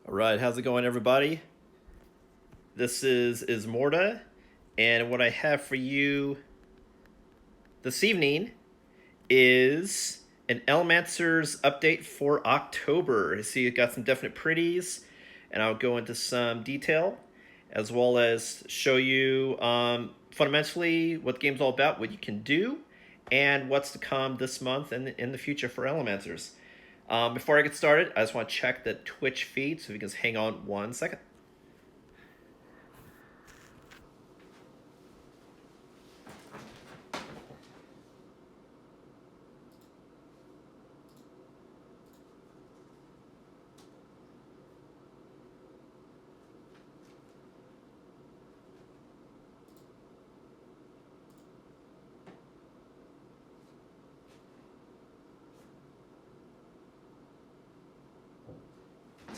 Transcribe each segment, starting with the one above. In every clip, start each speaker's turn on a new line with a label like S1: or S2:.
S1: All right, how's it going, everybody? This is Ismortah, and what I have for you this evening is an ELEMANCERS update for October. I see you got some definite pretties, and I'll go into some detail, as well as show you fundamentally what the game's all about, what you can do, and what's to come this month and in the future for ELEMANCERS. Before I get started, I just want to check the Twitch feed, so if you can just hang on 1 second.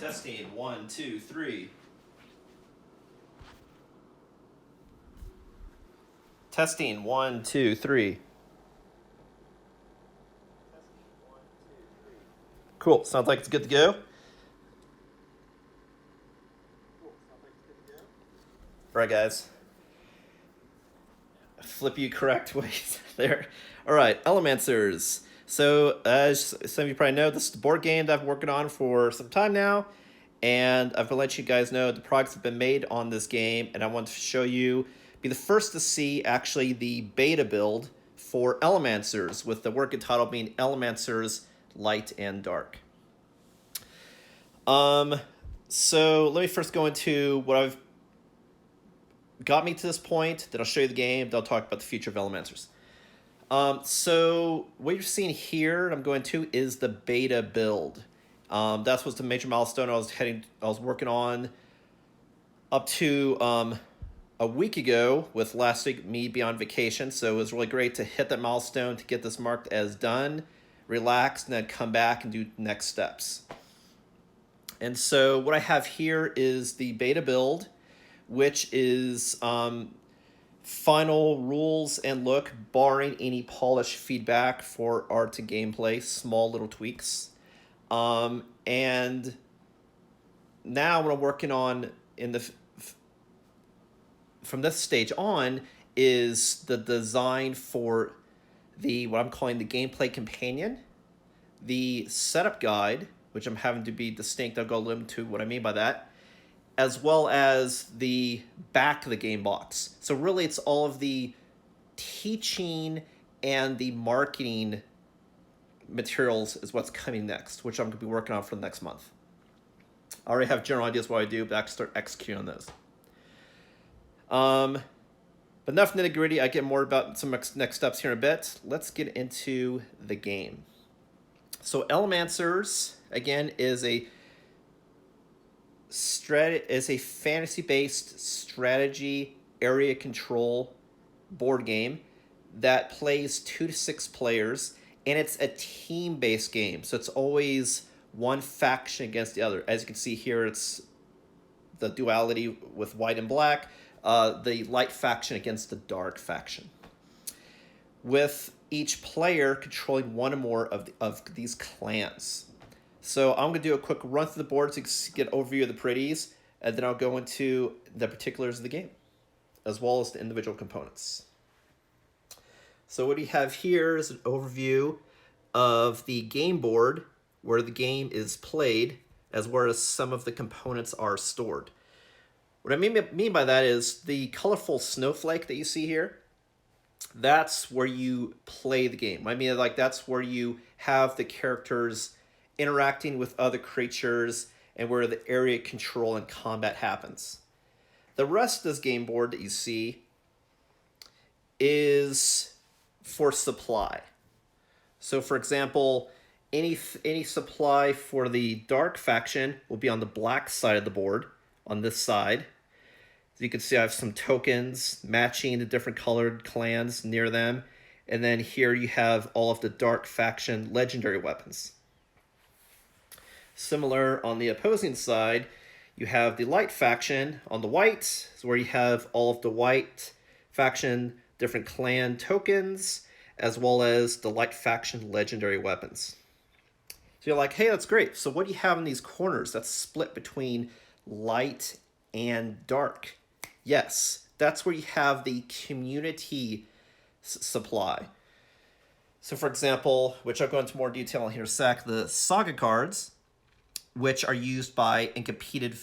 S1: Testing 1, 2, 3. Testing 1, 2, 3. Cool. Sounds like it's good to go. All right, guys. Flip you correct ways there. All right, ELEMANCERS. So, as some of you probably know, this is the board game that I've been working on for some time now, and I've been letting you guys know the products have been made on this game, and I want to show you, be the first to see actually the beta build for ELEMANCERS, with the working title being ELEMANCERS Light and Dark. So let me first go into what I've got me to this point, then I'll show you the game, then I'll talk about the future of ELEMANCERS. So what you're seeing here, I'm going to, is the beta build. That was the major milestone I was working on up to a week ago, with last week me being on vacation. So it was really great to hit that milestone, to get this marked as done, relax, and then come back and do next steps. And so what I have here is the beta build, which is final rules and look, barring any polished feedback for art to gameplay, small little tweaks. And now what I'm working on from this stage on is the design for what I'm calling the gameplay companion, the setup guide, which I'm having to be distinct. I'll go a little into what I mean by that, as well as the back of the game box. So really it's all of the teaching and the marketing materials is what's coming next, which I'm going to be working on for the next month. I already have general ideas what I do, but I have to start executing on those. But enough nitty gritty. I get more about some next steps here in a bit. Let's get into the game. So ELEMANCERS, again, is a fantasy-based strategy area control board game that plays 2 to 6 players, and it's a team-based game. So it's always one faction against the other. As you can see here, it's the duality with white and black, the light faction against the dark faction, with each player controlling one or more of these clans. So I'm going to do a quick run through the board to get an overview of the pretties, and then I'll go into the particulars of the game, as well as the individual components. So what we have here is an overview of the game board, where the game is played, as well as some of the components are stored. What I mean by that is the colorful snowflake that you see here, that's where you play the game. I mean, like, that's where you have the characters interacting with other creatures and where the area control and combat happens. The rest of this game board that you see is for supply. So for example, any supply for the dark faction will be on the black side of the board, on this side. As you can see, I have some tokens matching the different colored clans near them. And then here you have all of the dark faction legendary weapons. Similar on the opposing side, you have the light faction on the white, where you have all of the white faction different clan tokens, as well as the light faction legendary weapons. So you're like, hey, that's great. So what do you have in these corners that's split between light and dark? Yes, that's where you have the community supply. So for example, which I'll go into more detail here in a sec, the saga cards, which are used by and competed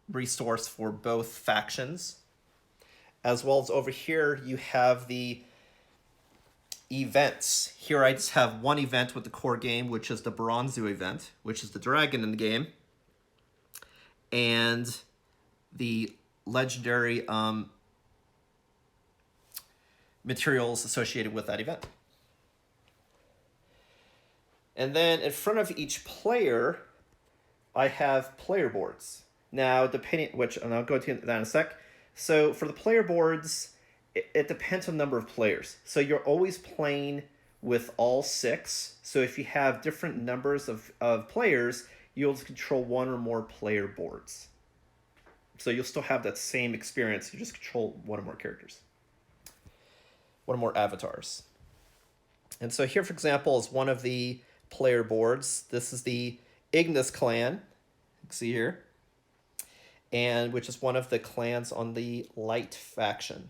S1: resource for both factions, as well as over here you have the events. Here I just have one event with the core game, which is the Bronzu event, which is the dragon in the game, and the legendary materials associated with that event. And then in front of each player, I have player boards. Now, depending which, and I'll go to that in a sec. So for the player boards, it depends on the number of players. So you're always playing with all 6. So if you have different numbers of players, you'll control one or more player boards. So you'll still have that same experience. You just control one or more characters. One or more avatars. And so here, for example, is one of the player boards. This is the Ignis clan. You can see here. And which is one of the clans on the light faction.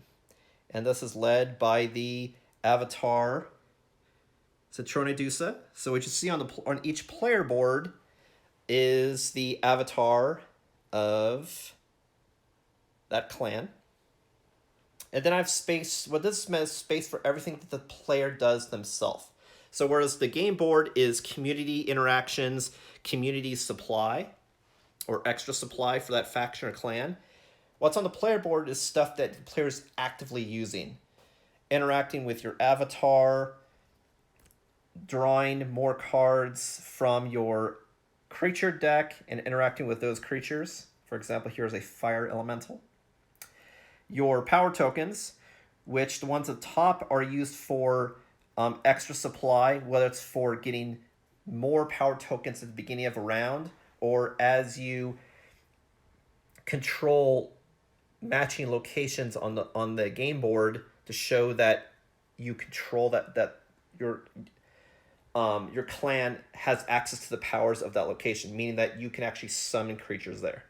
S1: And this is led by the avatar Citronedusa. So what you see on each player board is the avatar of that clan. And then I have space, what this means is space for everything that the player does themselves. So whereas the game board is community interactions, community supply, or extra supply for that faction or clan, what's on the player board is stuff that the player is actively using. Interacting with your avatar, drawing more cards from your creature deck and interacting with those creatures. For example, here's a fire elemental. Your power tokens, which the ones at the top are used for extra supply, whether it's for getting more power tokens at the beginning of a round, or as you control matching locations on the game board to show that you control that your clan has access to the powers of that location, meaning that you can actually summon creatures there.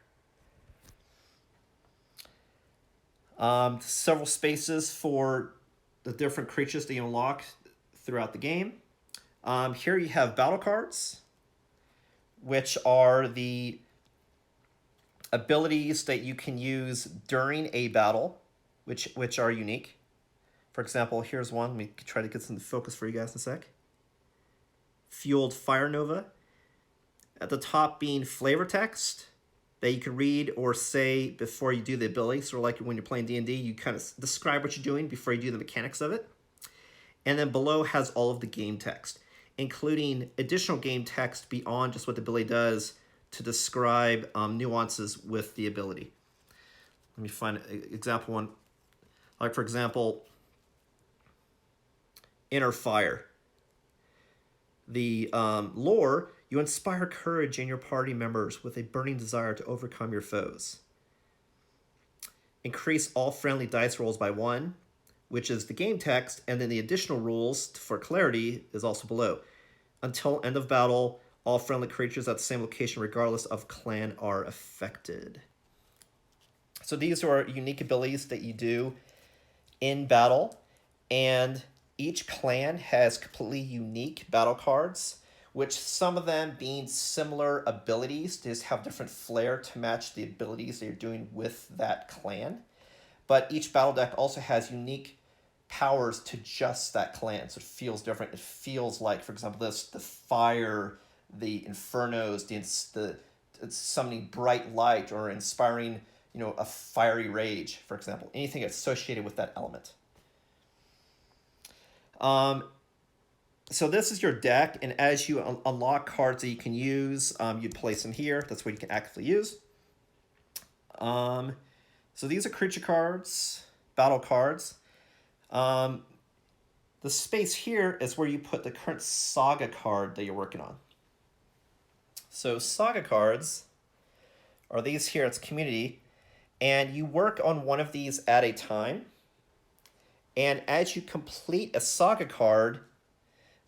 S1: Several spaces for the different creatures that you unlock throughout the game. Here you have battle cards, which are the abilities that you can use during a battle, which are unique. For example, here's one. Let me try to get some focus for you guys in a sec. Fueled Fire Nova. At the top being flavor text that you can read or say before you do the ability. So like when you're playing D&D, you kind of describe what you're doing before you do the mechanics of it. And then below has all of the game text, including additional game text beyond just what the ability does to describe nuances with the ability. Let me find an example one. Like, for example, Inner Fire. The lore, you inspire courage in your party members with a burning desire to overcome your foes. Increase all friendly dice rolls by 1, which is the game text, and then the additional rules for clarity is also below. Until end of battle, all friendly creatures at the same location, regardless of clan, are affected. So these are unique abilities that you do in battle, and each clan has completely unique battle cards, which some of them being similar abilities, just have different flair to match the abilities that you're doing with that clan. But each battle deck also has unique powers to just that clan, so it feels different. It feels like, for example, the fire, the infernos, the summoning bright light, or inspiring, a fiery rage, for example. Anything associated with that element. So this is your deck, and as you unlock cards that you can use, you'd place them here. That's what you can actively use. So these are creature cards, battle cards. The space here is where you put the current saga card that you're working on. So saga cards are these here. It's community, and you work on one of these at a time. And as you complete a saga card,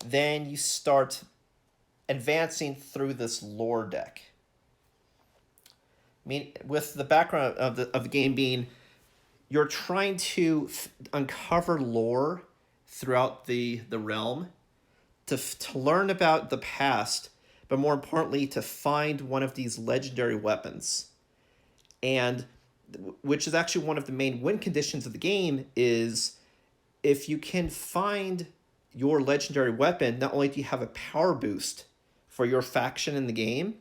S1: then you start advancing through this lore deck. I mean, with the background of the game being, you're trying to uncover lore throughout the realm to learn about the past, but more importantly, to find one of these legendary weapons. And which is actually one of the main win conditions of the game is if you can find your legendary weapon, not only do you have a power boost for your faction in the game,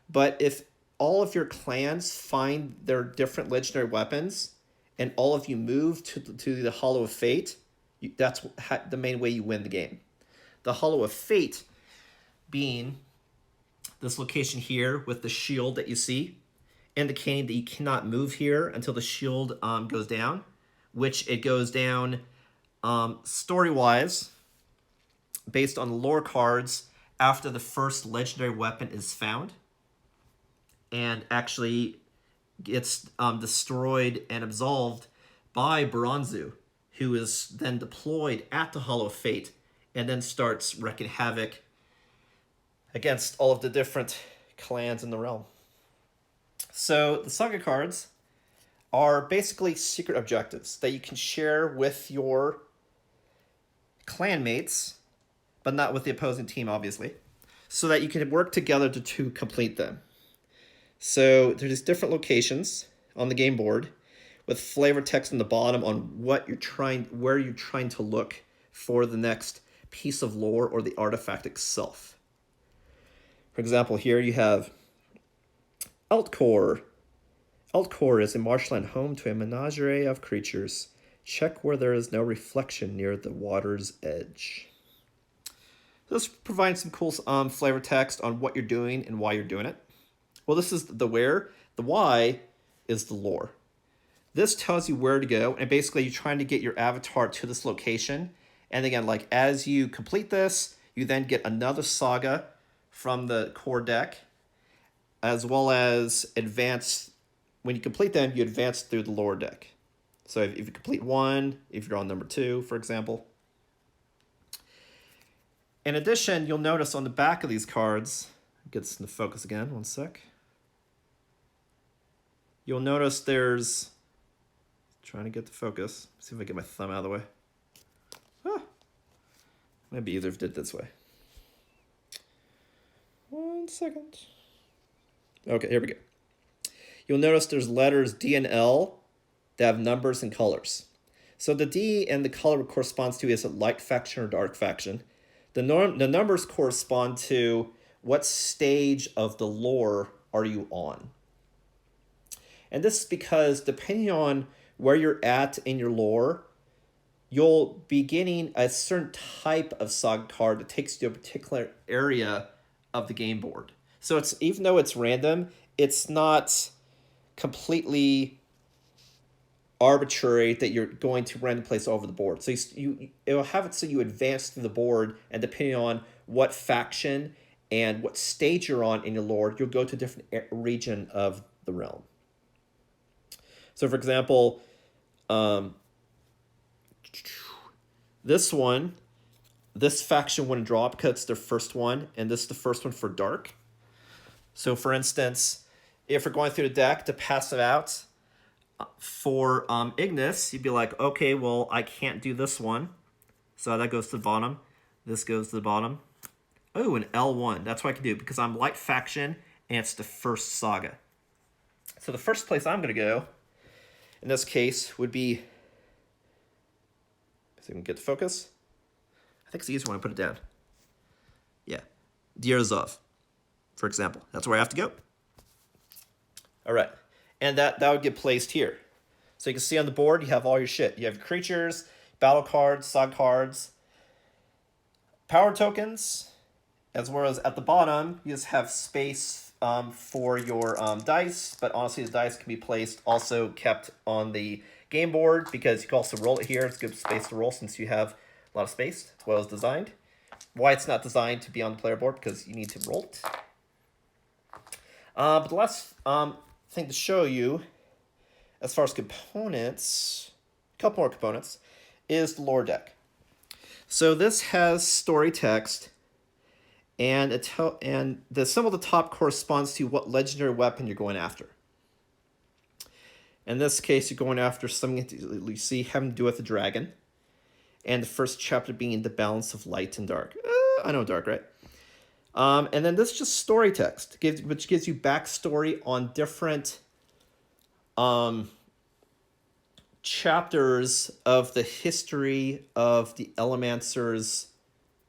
S1: but if all of your clans find their different legendary weapons and all of you move to the Hollow of Fate, that's the main way you win the game. The Hollow of Fate being this location here with the shield that you see, indicating that you cannot move here until the shield goes down, which it goes down story-wise based on lore cards after the first legendary weapon is found and actually gets destroyed and absolved by Bronzu, who is then deployed at the Hollow of Fate and then starts wreaking havoc against all of the different clans in the realm. So the saga cards are basically secret objectives that you can share with your clanmates, but not with the opposing team, obviously, so that you can work together to complete them. So there's different locations on the game board with flavor text on the bottom on where you're trying to look for the next piece of lore or the artifact itself. For example, here you have Altcore. Altcore is a marshland home to a menagerie of creatures. Check where there is no reflection near the water's edge. This provides some cool flavor text on what you're doing and why you're doing it. Well, this is the where. The why is the lore. This tells you where to go, and basically you're trying to get your avatar to this location. And again, like as you complete this, you then get another saga from the core deck, as well as advance. When you complete them, you advance through the lore deck. So if you complete one, if you're on number 2, for example. In addition, you'll notice on the back of these cards, get this into focus again, one sec. You'll notice there's, trying to get the focus, see if I get my thumb out of the way. Maybe either did it this way. 1 second. Okay, here we go. You'll notice there's letters D and L that have numbers and colors. So the D and the color corresponds to is it light faction or dark faction. The numbers correspond to what stage of the lore are you on. And this is because depending on where you're at in your lore, you'll be getting a certain type of saga card that takes you to a particular area of the game board. So it's, even though it's random, it's not completely arbitrary that you're going to random place over the board. So it'll have it so you advance through the board, and depending on what faction and what stage you're on in your lore, you'll go to a different region of the realm. So for example, this faction wouldn't draw because it's their first one, and this is the first one for dark. So for instance, if we're going through the deck to pass it out for Ignis, you'd be like, okay, well, I can't do this one. So that goes to the bottom. This goes to the bottom. Oh, an L1. That's what I can do because I'm light faction and it's the first saga. So the first place I'm going to go in this case would be, so we can get the focus. I think it's easier when I put it down. Yeah, Dierzov, for example. That's where I have to go. All right, and that would get placed here. So you can see on the board, you have all your shit. You have creatures, battle cards, saga cards, power tokens, as well as at the bottom, you just have space for your dice, but honestly, the dice can be placed, also kept on the game board because you can also roll it here. It's good space to roll since you have a lot of space. It's well as designed. Why it's not designed to be on the player board, because you need to roll it. But the last thing to show you, as far as components, a couple more components, is the lore deck. So this has story text, and and the symbol at the top corresponds to what legendary weapon you're going after. In this case, you're going after something you see having to do with the dragon, and the first chapter being the balance of light and dark. I know dark, right? And then this is just story text, which gives you backstory on different chapters of the history of the Elemancer's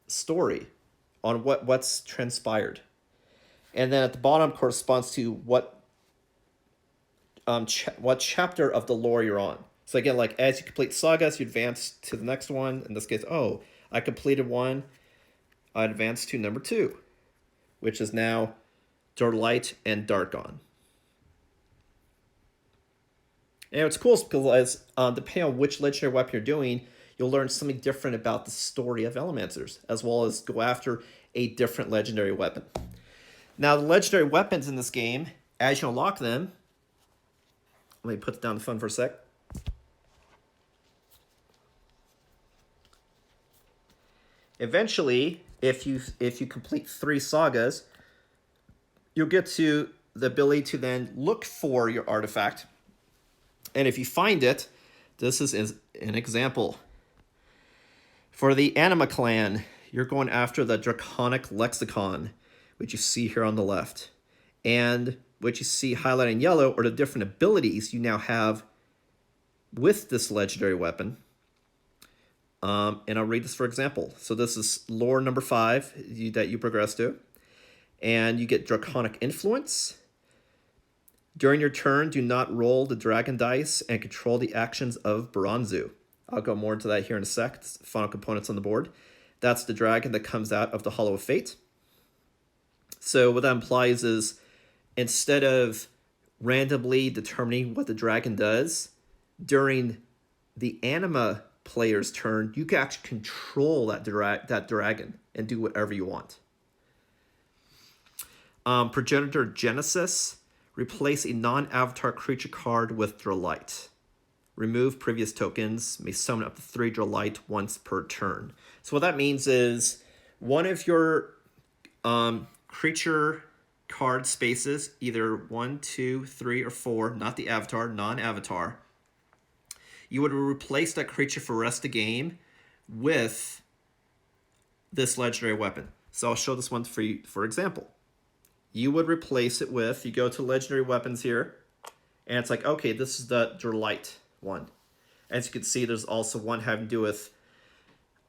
S1: story, on what's transpired. And then at the bottom corresponds to what chapter of the lore you're on. So again, like as you complete sagas, you advance to the next one. In this case, I completed one. I advanced to number 2, which is now Light and Darkon. And what's cool is because depending on which legendary weapon you're doing, you'll learn something different about the story of Elementsers, as well as go after a different legendary weapon. Now, the legendary weapons in this game, as you unlock them, let me put down the phone for a sec. Eventually, if you complete 3 sagas, you'll get to the ability to then look for your artifact. And if you find it, this is an example. For the Anima clan, you're going after the Draconic Lexicon, which you see here on the left. And what you see highlighted in yellow are the different abilities you now have with this legendary weapon. And I'll read this for example. So this is lore number 5 that you progress to. And you get Draconic Influence. During your turn, do not roll the dragon dice and control the actions of Baranzu. I'll go more into that here in a sec. It's final components on the board. That's the dragon that comes out of the Hollow of Fate. So what that implies is instead of randomly determining what the dragon does, during the Anima player's turn, you can actually control that dragon and do whatever you want. Progenitor Genesis. Replace a non-avatar creature card with Drolight. Remove previous tokens. May summon up to 3 Drolight once per turn. So what that means is one of your creature card spaces, either 1, 2, 3, or 4, not the avatar, non-avatar, you would replace that creature for the rest of the game with this legendary weapon. So I'll show this one for you for example. You would replace it with, you go to legendary weapons here, and it's like, okay, this is the Drolight one. As you can see, there's also one having to do with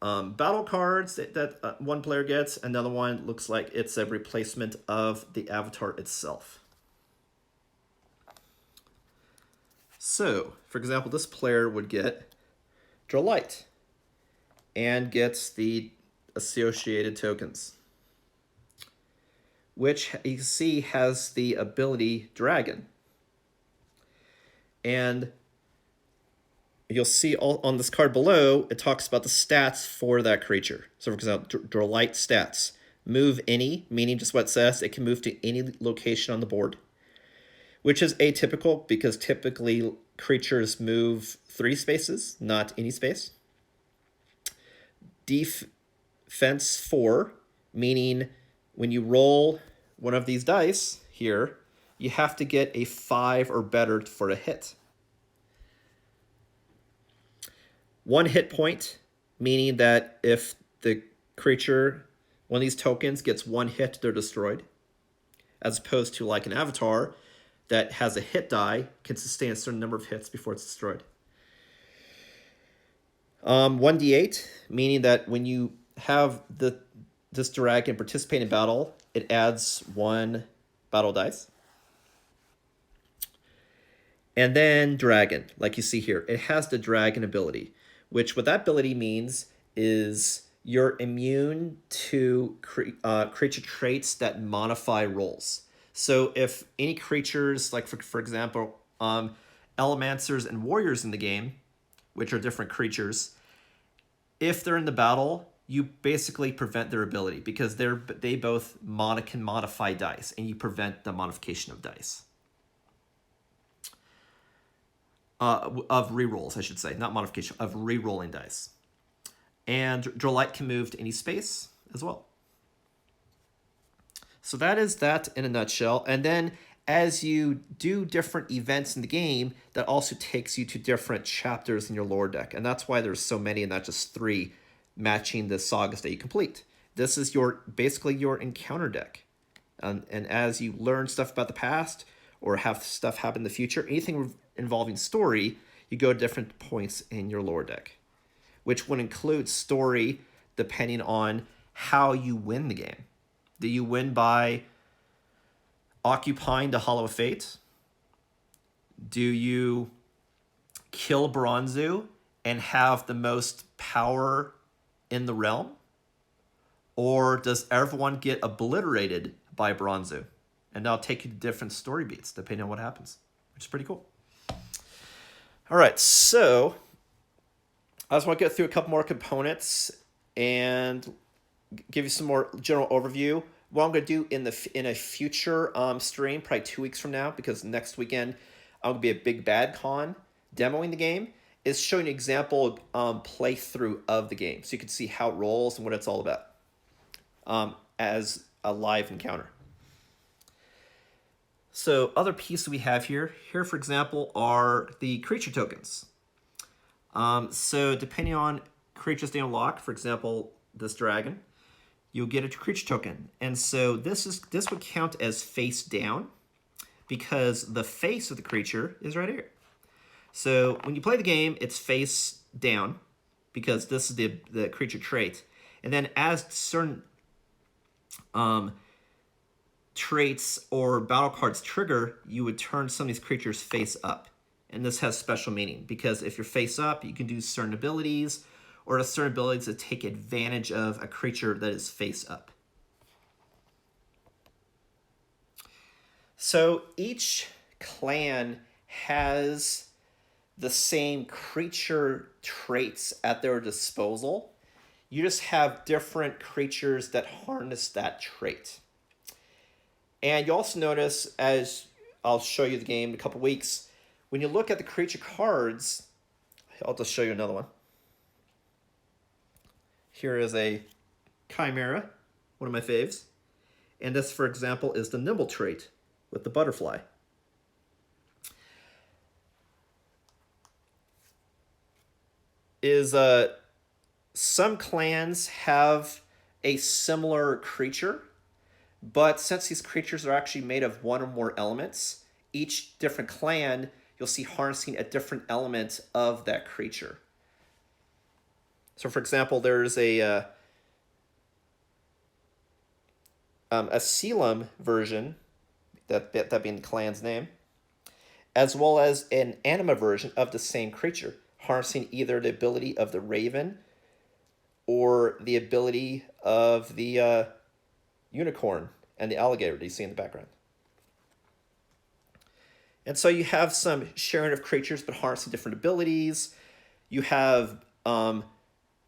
S1: battle cards that one player gets. Another one looks like it's a replacement of the avatar itself. So, for example, this player would get Drolight and gets the associated tokens, which you see has the ability Dragon. And you'll see on this card below, it talks about the stats for that creature. So for example, Drolight stats. Move any, meaning just what it says, it can move to any location on the board, which is atypical because typically creatures move 3 spaces, not any space. Defense 4, meaning when you roll one of these dice here, you have to get a 5 or better for a hit. 1 hit point, meaning that if the creature, one of these tokens, gets 1 hit, they're destroyed. As opposed to like an avatar that has a hit die, can sustain a certain number of hits before it's destroyed. 1d8, meaning that when you have this dragon participate in battle, it adds 1 battle dice. And then dragon, like you see here, it has the dragon ability, which what that ability means is you're immune to creature traits that modify rolls. So if any creatures, like for example, Elemencers and Warriors in the game, which are different creatures, if they're in the battle, you basically prevent their ability because they both can modify dice, and you prevent the modification of dice. Of rerolls, I should say, not modification, of rerolling dice. And Drolight can move to any space as well. So that is that in a nutshell. And then as you do different events in the game, that also takes you to different chapters in your lore deck. And that's why there's so many and not just 3 matching the sagas that you complete. This is basically your encounter deck. And as you learn stuff about the past or have stuff happen in the future, anything involving story, you go to different points in your lore deck, which would include story depending on how you win the game. Do you win by occupying the Hollow of Fate? Do you kill Bronzu and have the most power in the realm? Or does everyone get obliterated by Bronzu? And that'll take you to different story beats depending on what happens, which is pretty cool. All right, so I just want to get through a couple more components and give you some more general overview. What I'm going to do in a future stream, probably 2 weeks from now, because next weekend I'm going to be at Big Bad Con demoing the game, is showing an example playthrough of the game, so you can see how it rolls and what it's all about as a live encounter. So other pieces we have here, for example, are the creature tokens. So depending on creatures they unlock, for example, this dragon, you'll get a creature token. And so this would count as face down because the face of the creature is right here. So when you play the game, it's face down because this is the creature trait. And then as certain traits or battle cards trigger, you would turn some of these creatures face up. And this has special meaning because if you're face up, you can do certain abilities or certain abilities that take advantage of a creature that is face up. So each clan has the same creature traits at their disposal. You just have different creatures that harness that trait. And you also notice, as I'll show you the game in a couple weeks, when you look at the creature cards, I'll just show you another one. Here is a Chimera, one of my faves. And this, for example, is the Nimble trait with the butterfly. Some clans have a similar creature, but since these creatures are actually made of one or more elements, each different clan, you'll see harnessing a different element of that creature. So, for example, there's a Selim version, that being the clan's name, as well as an anima version of the same creature, harnessing either the ability of the raven or the ability of the unicorn and the alligator that you see in the background. And so you have some sharing of creatures, but harnessing different abilities. You have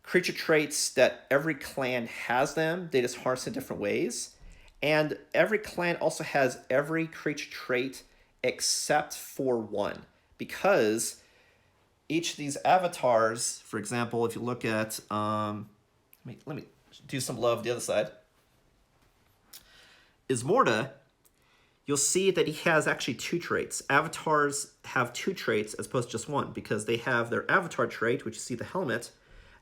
S1: creature traits that every clan has them. They just harness in different ways. And every clan also has every creature trait except for one. Because each of these avatars, for example, if you look at... let me do some love the other side. Ismortah, you'll see that he has actually 2 traits. Avatars have 2 traits as opposed to just one because they have their avatar trait, which you see the helmet,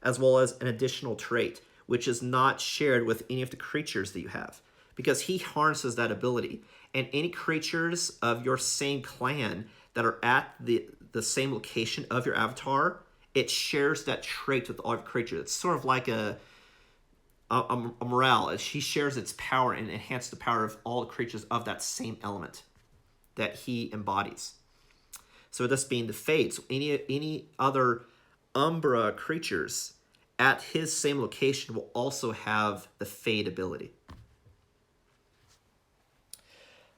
S1: as well as an additional trait, which is not shared with any of the creatures that you have because he harnesses that ability. And any creatures of your same clan that are at the same location of your avatar, it shares that trait with all of your creatures. It's sort of like a morale. He shares its power and enhances the power of all the creatures of that same element that he embodies. So this being the Fade, so any other Umbra creatures at his same location will also have the Fade ability.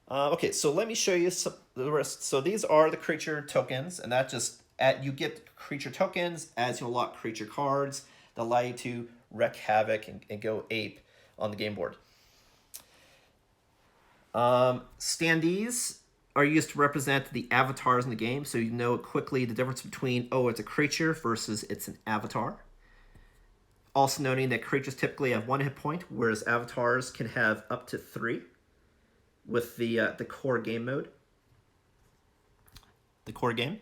S1: Okay, so let me show you the rest. So these are the creature tokens, and that just you get creature tokens as you unlock creature cards that allow you to wreak havoc and go ape on the game board. Standees are used to represent the avatars in the game, so you know quickly the difference between, it's a creature versus it's an avatar. Also noting that creatures typically have 1 hit point, whereas avatars can have up to 3. with the core game mode, the core game.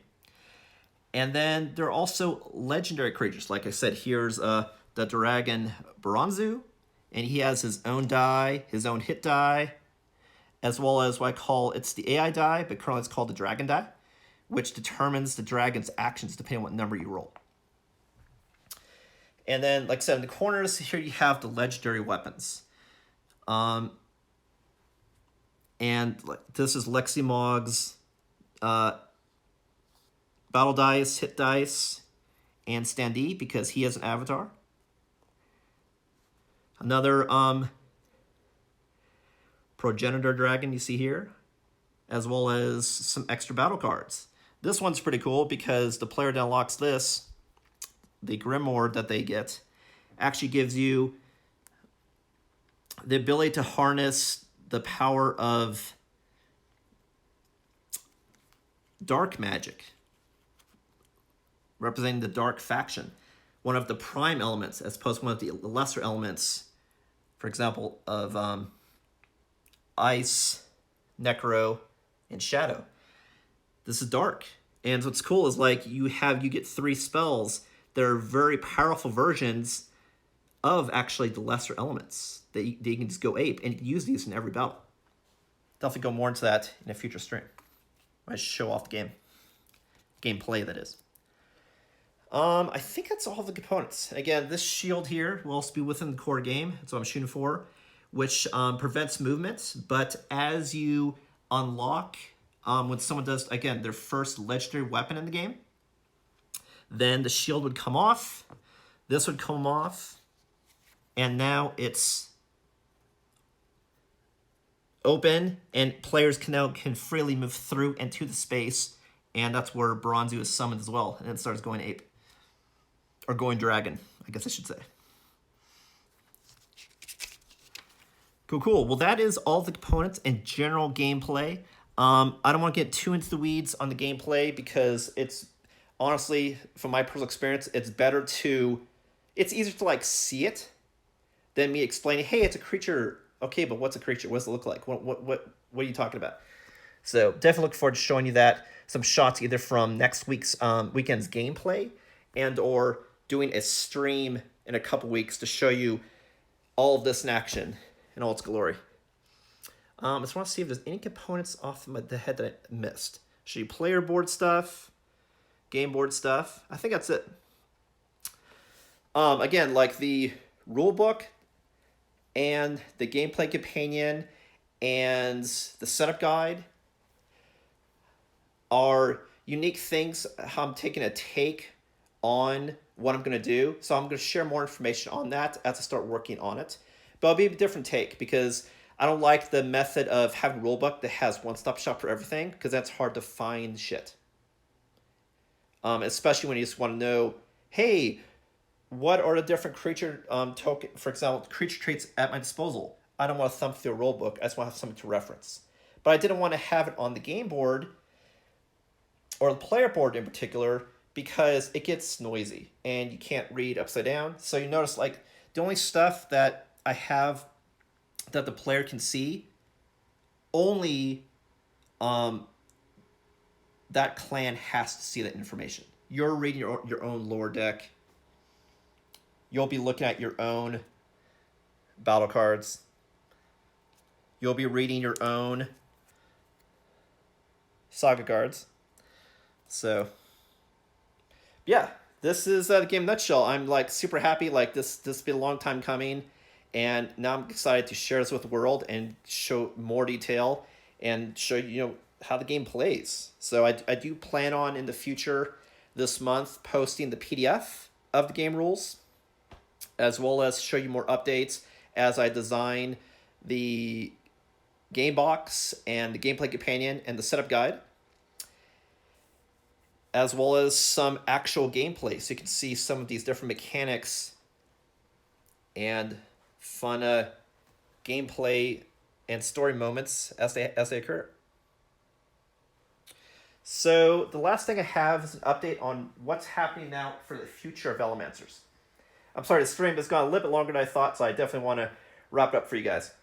S1: And then there are also legendary creatures. Like I said, here's the dragon Bronzu, and he has his own die, his own hit die, as well as what I call, it's the AI die, but currently it's called the dragon die, which determines the dragon's actions depending on what number you roll. And then, like I said, in the corners, here you have the legendary weapons. And this is Leximog's battle dice, hit dice, and standee, because he has an avatar. Another progenitor dragon you see here, as well as some extra battle cards. This one's pretty cool because the player that unlocks this, the Grimoire that they get, actually gives you the ability to harness the power of dark magic, representing the dark faction, one of the prime elements as opposed to one of the lesser elements, for example, of ice, necro, and shadow. This is dark. And what's cool is like you get 3 spells that are very powerful versions of actually the lesser elements that you can just go ape, and you can use these in every battle. Definitely go more into that in a future stream. I show off the gameplay that is. I think that's all the components. Again, this shield here will also be within the core game. That's what I'm shooting for, which prevents movement. But as you unlock, when someone does, again, their first legendary weapon in the game, then the shield would come off. This would come off. And now it's open, and players can freely move through and to the space. And that's where Bronzu is summoned as well. And it starts going ape. Or going dragon, I guess I should say. Cool. Well, that is all the components and general gameplay. I don't want to get too into the weeds on the gameplay because it's, honestly, from my personal experience, it's easier to like see it than me explaining, hey, it's a creature. Okay, but what's a creature? What does it look like? What are you talking about? So definitely look forward to showing you that. Some shots either from next weekend's gameplay and or doing a stream in a couple weeks to show you all of this in action in all its glory. I just want to see if there's any components off the head that I missed. Show you player board stuff, game board stuff. I think that's it. Again, like the rule book and the gameplay companion and the setup guide are unique things. How I'm taking a take on what I'm going to do. So I'm going to share more information on that as I start working on it. But it'll be a different take because I don't like the method of having a rulebook that has one-stop shop for everything because that's hard to find shit. Especially when you just want to know, hey, what are the different creature token, for example, creature traits at my disposal? I don't want to thumb through a rulebook. I just want to have something to reference. But I didn't want to have it on the game board or the player board in particular because it gets noisy and you can't read upside down. So you notice like the only stuff that I have that the player can see, only that clan has to see that information. You're reading your own lore deck. You'll be looking at your own battle cards. You'll be reading your own saga cards. So, yeah, this is the game nutshell. I'm like super happy. Like this has been a long time coming, and now I'm excited to share this with the world and show more detail and show you how the game plays. So I do plan on in the future this month posting the PDF of the game rules, as well as show you more updates as I design the game box and the gameplay companion and the setup guide, as well as some actual gameplay so you can see some of these different mechanics and fun gameplay and story moments as they occur. So the last thing I have is an update on what's happening now for the future of ELEMANCERS. I'm sorry, the stream has gone a little bit longer than I thought, so I definitely want to wrap it up for you guys.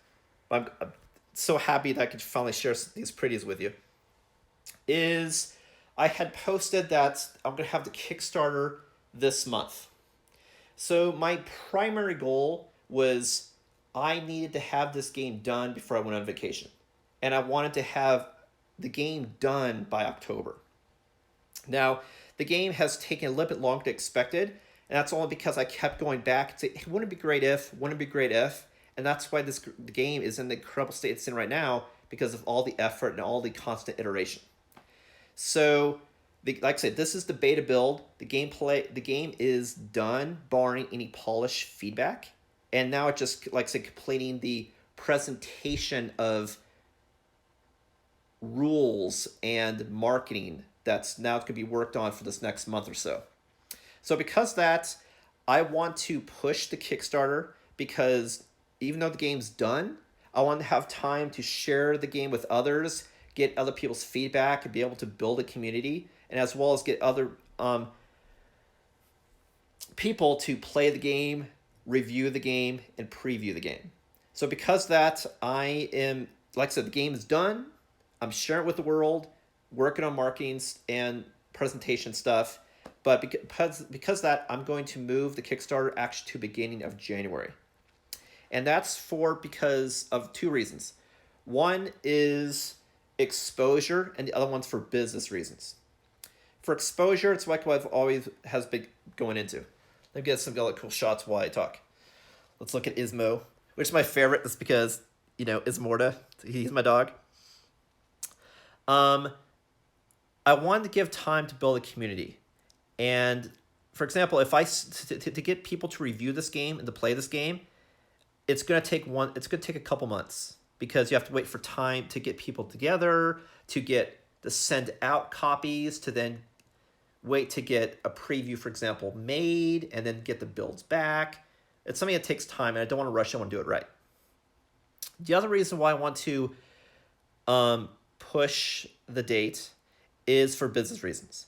S1: so happy that I could finally share these pretties with you is I had posted that I'm going to have the Kickstarter this month. So my primary goal was I needed to have this game done before I went on vacation. And I wanted to have the game done by October. Now, the game has taken a little bit longer than expected, and that's only because I kept going back to, wouldn't it be great if, wouldn't it be great if? And that's why the game is in the incredible state it's in right now, because of all the effort and all the constant iteration. So, like I said, this is the beta build. The game is done, barring any polish feedback. And now it just, like I said, completing the presentation of rules and marketing that's now going to be worked on for this next month or so. So because that, I want to push the Kickstarter because even though the game's done, I want to have time to share the game with others, get other people's feedback, and be able to build a community, and as well as get other people to play the game, review the game, and preview the game. So because that, I am, like I said, the game is done. I'm sharing it with the world, working on marketing and presentation stuff. But because that, I'm going to move the Kickstarter actually to beginning of January. And that's because of two reasons. One is exposure, and the other one's for business reasons. For exposure, it's like what I've always has been going into. Let me get some other cool shots while I talk. Let's look at Ismo, which is my favorite. That's because, Ismortah, he's my dog. I wanted to give time to build a community. And for example, if to get people to review this game and to play this game, it's going to take a couple months because you have to wait for time to get people together, to send out copies, to then wait to get a preview, for example, made, and then get the builds back. It's something that takes time, and I don't want to rush. I want to do it right. The other reason why I want to push the date is for business reasons.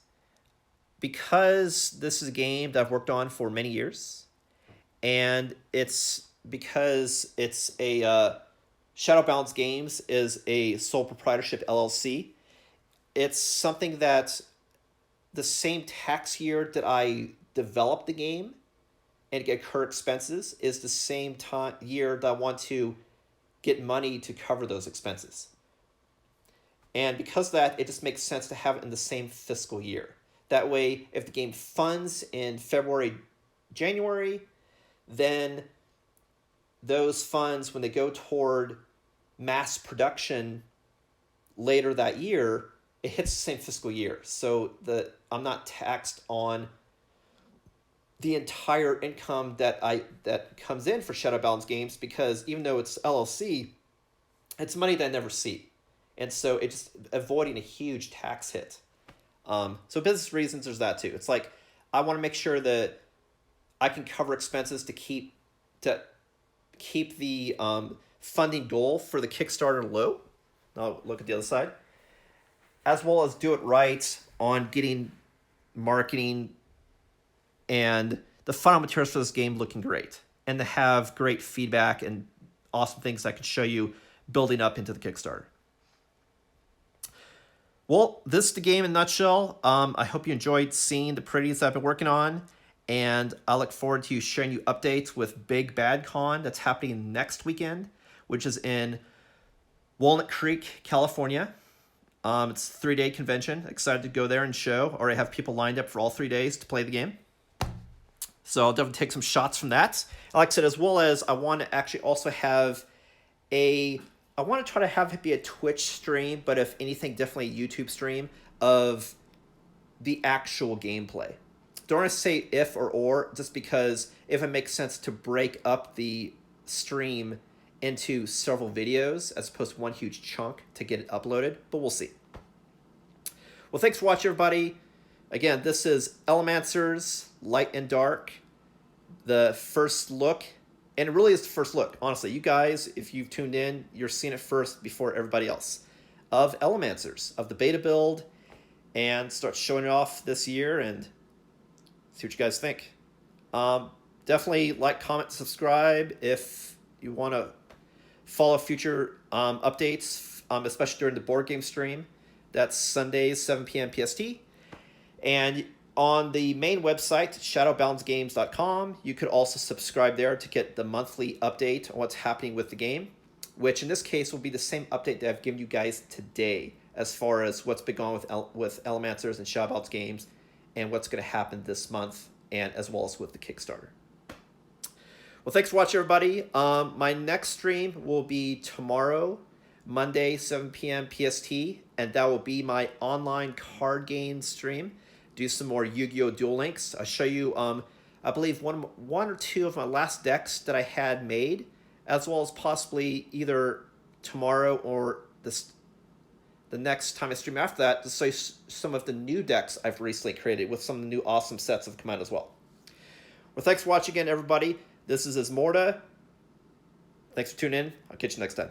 S1: Because this is a game that I've worked on for many years, and it's because it's a Shadow Balance Games is a sole proprietorship LLC. It's something that the same tax year that I developed the game and incur expenses is the same year that I want to get money to cover those expenses. And because of that, it just makes sense to have it in the same fiscal year. That way, if the game funds in February, January, then those funds, when they go toward mass production later that year, it hits the same fiscal year. So I'm not taxed on the entire income that comes in for Shadow Balance Games, because even though it's LLC, it's money that I never see. And so it's just avoiding a huge tax hit. So business reasons, there's that too. It's like I want to make sure that I can cover expenses to keep the funding goal for the Kickstarter low. Now look at the other side. As well as do it right on getting marketing and the final materials for this game looking great, and to have great feedback and awesome things I can show you building up into the Kickstarter. Well, this is the game in a nutshell. I hope you enjoyed seeing the pretties I've been working on, and I look forward to sharing you updates with Big Bad Con that's happening next weekend, which is in Walnut Creek, California. It's a 3-day convention. Excited to go there and show. Already have people lined up for all 3 days to play the game. So I'll definitely take some shots from that. Like I said, as well as I want to actually also have I want to try to have it be a Twitch stream, but if anything, definitely a YouTube stream of the actual gameplay. Don't want to say if or, just because if it makes sense to break up the stream into several videos as opposed to one huge chunk to get it uploaded, but we'll see. Well, thanks for watching, everybody. Again, this is ELEMANCERS, Light and Dark, the first look. And it really is the first look, honestly. You guys, if you've tuned in, you're seeing it first before everybody else. Of ELEMANCERS, of the beta build, and start showing it off this year and see what you guys think. Definitely like, comment, subscribe if you want to Follow future updates, especially during the board game stream. That's Sundays, 7 p.m. PST. And on the main website, shadowbalancegames.com, you could also subscribe there to get the monthly update on what's happening with the game, which in this case will be the same update that I've given you guys today as far as what's been going with ELEMANCERS and Shadow Balance Games and what's going to happen this month, and as well as with the Kickstarter. Well, thanks for watching, everybody. My next stream will be tomorrow, Monday, 7 p.m. PST, and that will be my online card game stream. Do some more Yu-Gi-Oh! Duel Links. I'll show you, I believe, one or two of my last decks that I had made, as well as possibly either tomorrow or the next time I stream after that, to show you some of the new decks I've recently created with some of the new awesome sets that have come out as well. Well, thanks for watching again, everybody. This is Ismortah. Thanks for tuning in. I'll catch you next time.